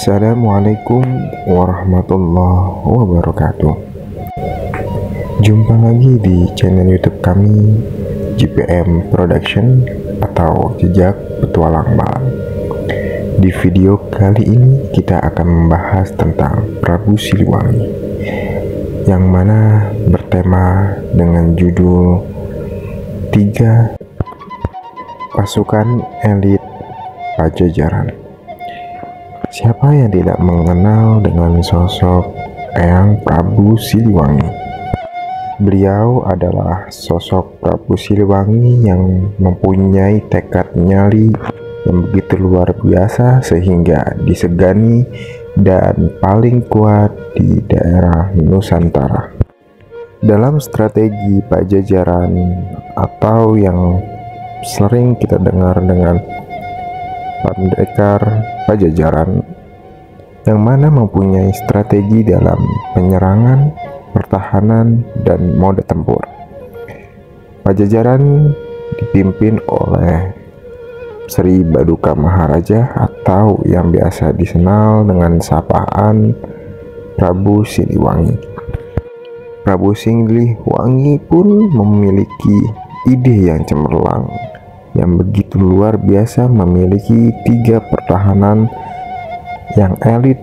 Assalamualaikum warahmatullahi wabarakatuh. Jumpa lagi di channel YouTube kami, JPM Production atau Jejak Petualang Malam. Di video kali ini kita akan membahas tentang Prabu Siliwangi, yang mana bertema dengan judul 3 Pasukan Elit Pajajaran. Siapa yang tidak mengenal dengan sosok Eyang Prabu Siliwangi? Beliau adalah sosok Prabu Siliwangi yang mempunyai tekad nyali yang begitu luar biasa sehingga disegani dan paling kuat di daerah Nusantara. Dalam strategi Pajajaran atau yang sering kita dengar dengan Pendekar Pajajaran, yang mana mempunyai strategi dalam penyerangan, pertahanan, dan mode tempur. Pajajaran dipimpin oleh Sri Baduka Maharaja atau yang biasa dikenal dengan sapaan Prabu Siliwangi. Prabu Siliwangi pun memiliki ide yang cemerlang yang begitu luar biasa, memiliki 3 pertahanan yang elit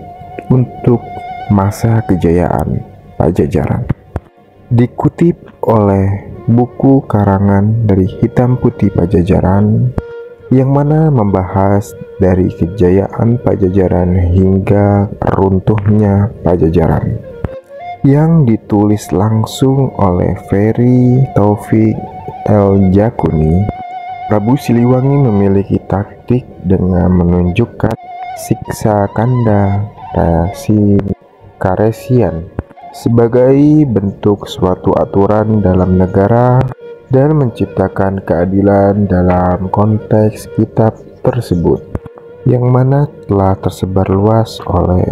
untuk masa kejayaan Pajajaran. Dikutip oleh buku karangan dari Hitam Putih Pajajaran, yang mana membahas dari kejayaan Pajajaran hingga runtuhnya Pajajaran, yang ditulis langsung oleh Ferry Taufik El Jakuni. Prabu Siliwangi memiliki taktik dengan menunjukkan siksa kanda karesian sebagai bentuk suatu aturan dalam negara dan menciptakan keadilan dalam konteks kitab tersebut, yang mana telah tersebar luas oleh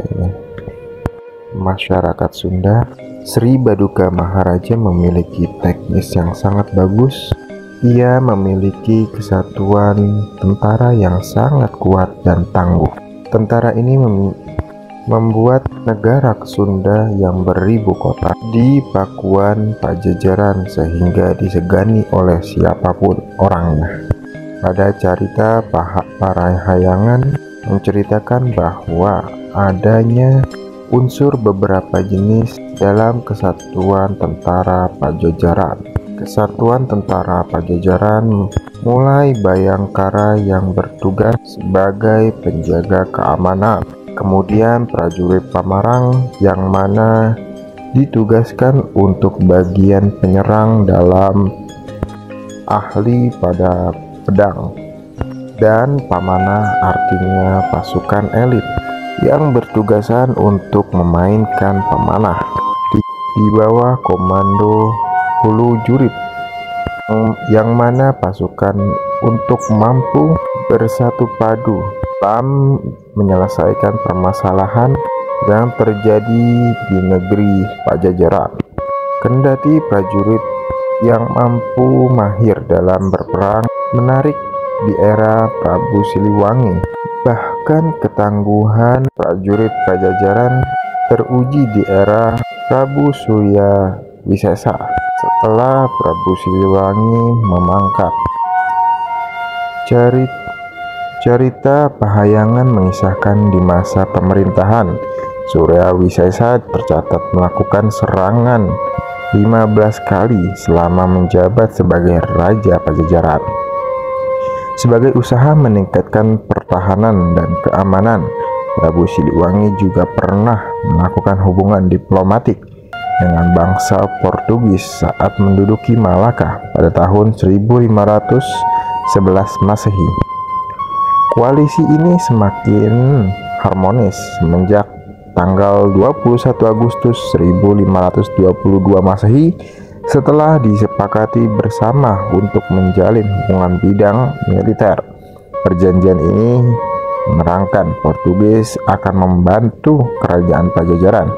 masyarakat Sunda. Sri Baduka Maharaja memiliki teknis yang sangat bagus. Ia memiliki kesatuan tentara yang sangat kuat dan tangguh. Tentara ini membuat negara Sunda yang beribu kota di Pakuan Pajajaran sehingga disegani oleh siapapun orangnya. Pada cerita Parahayangan menceritakan bahwa adanya unsur beberapa jenis dalam kesatuan tentara Pajajaran. Kesatuan tentara Pajajaran mulai Bayangkara yang bertugas sebagai penjaga keamanan, kemudian prajurit Pamarang yang mana ditugaskan untuk bagian penyerang dalam ahli pada pedang, dan Pamanah artinya pasukan elit yang bertugasan untuk memainkan pemanah di bawah komando Hulu Jurit, yang mana pasukan untuk mampu bersatu padu dalam menyelesaikan permasalahan yang terjadi di negeri Pajajaran. Kendati prajurit yang mampu mahir dalam berperang menarik di era Prabu Siliwangi, bahkan ketangguhan prajurit Pajajaran teruji di era Prabu Surya Wisesa setelah Prabu Siliwangi memangkat. Cerita Pahayangan mengisahkan di masa pemerintahan Surya Wisesa tercatat melakukan serangan 15 kali selama menjabat sebagai Raja Pajajaran. Sebagai usaha meningkatkan pertahanan dan keamanan, Prabu Siliwangi juga pernah melakukan hubungan diplomatik dengan bangsa Portugis saat menduduki Malaka pada tahun 1511 Masehi. Koalisi ini semakin harmonis semenjak tanggal 21 Agustus 1522 Masehi setelah disepakati bersama untuk menjalin hubungan bidang militer. Perjanjian ini menerangkan Portugis akan membantu kerajaan Pajajaran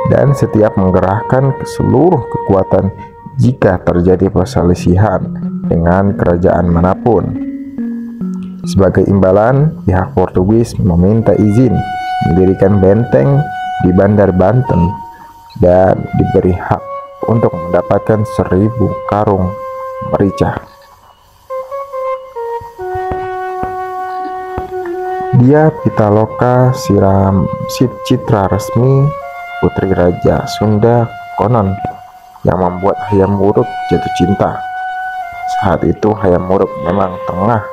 dan setiap menggerahkan seluruh kekuatan jika terjadi perselisihan dengan kerajaan manapun. Sebagai imbalan, pihak Portugis meminta izin mendirikan benteng di Bandar Banten, dan diberi hak untuk mendapatkan 1000 karung merica. Dia Pitaloka Citra Resmi, putri Raja Sunda konon, yang membuat Hayam Wuruk jatuh cinta. Saat itu Hayam Wuruk memang tengah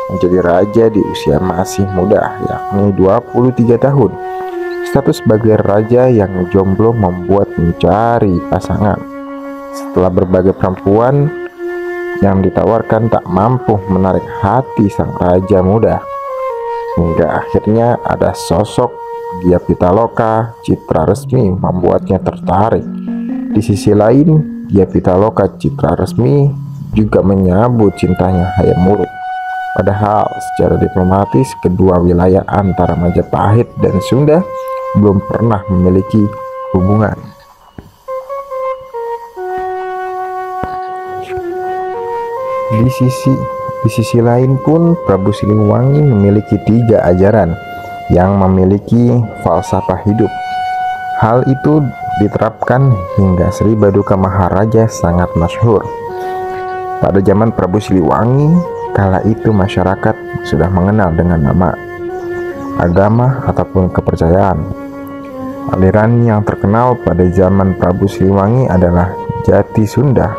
menjadi raja di usia masih muda, yakni 23 tahun. Status sebagai raja yang jomblo membuat mencari pasangan. Setelah berbagai perempuan yang ditawarkan tak mampu menarik hati sang raja muda, hingga akhirnya ada sosok Dia Pitaloka Citra Resmi membuatnya tertarik. Di sisi lain, Dia Pitaloka Citra Resmi juga menyambut cintanya Hayam Wuruk. Padahal secara diplomatis kedua wilayah antara Majapahit dan Sunda belum pernah memiliki hubungan. Di sisi lain pun, Prabu Siliwangi memiliki 3 ajaran yang memiliki falsafah hidup. Hal itu diterapkan hingga Sri Baduka Maharaja sangat masyhur. Pada zaman Prabu Siliwangi, kala itu masyarakat sudah mengenal dengan nama agama ataupun kepercayaan. Aliran yang terkenal pada zaman Prabu Siliwangi adalah Jati Sunda.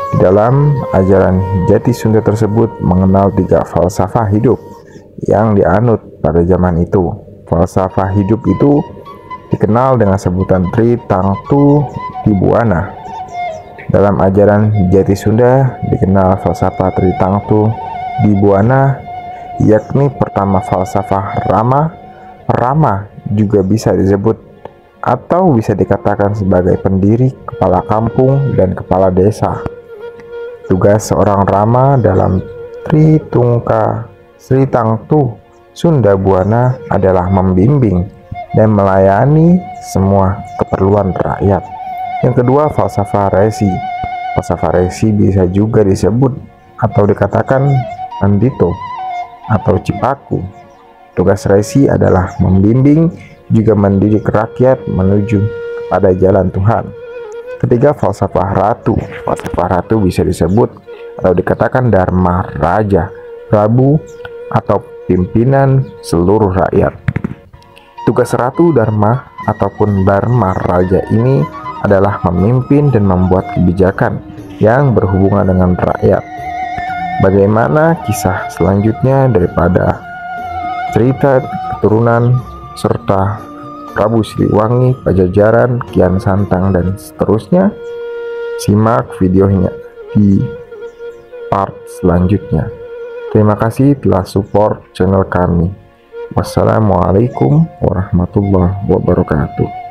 Di dalam ajaran Jati Sunda tersebut mengenal 3 falsafah hidup yang dianut pada zaman itu. Falsafah hidup itu dikenal dengan sebutan Tri Tangtu Dibuana. Dalam ajaran Jati Sunda dikenal falsafah Tri Tangtu Dibuana, yakni pertama falsafah Rama. Rama juga bisa disebut atau bisa dikatakan sebagai pendiri, kepala kampung, dan kepala desa. Tugas seorang Rama dalam Tri Tangtu Sunda Buana adalah membimbing dan melayani semua keperluan rakyat. Yang kedua, falsafah Resi. Falsafah Resi bisa juga disebut atau dikatakan Andito atau Cipaku. Tugas Resi adalah membimbing juga mendidik rakyat menuju kepada jalan Tuhan. Ketiga, falsafah Ratu. Falsafah Ratu bisa disebut atau dikatakan Dharma Raja, Prabu atau pimpinan seluruh rakyat. Tugas Ratu Dharma ataupun Dharma Raja ini adalah memimpin dan membuat kebijakan yang berhubungan dengan rakyat. Bagaimana kisah selanjutnya daripada cerita keturunan serta Prabu Siliwangi, Pajajaran, Kian Santang, dan seterusnya? Simak videonya di part selanjutnya. Terima kasih telah support channel kami. Wassalamualaikum warahmatullahi wabarakatuh.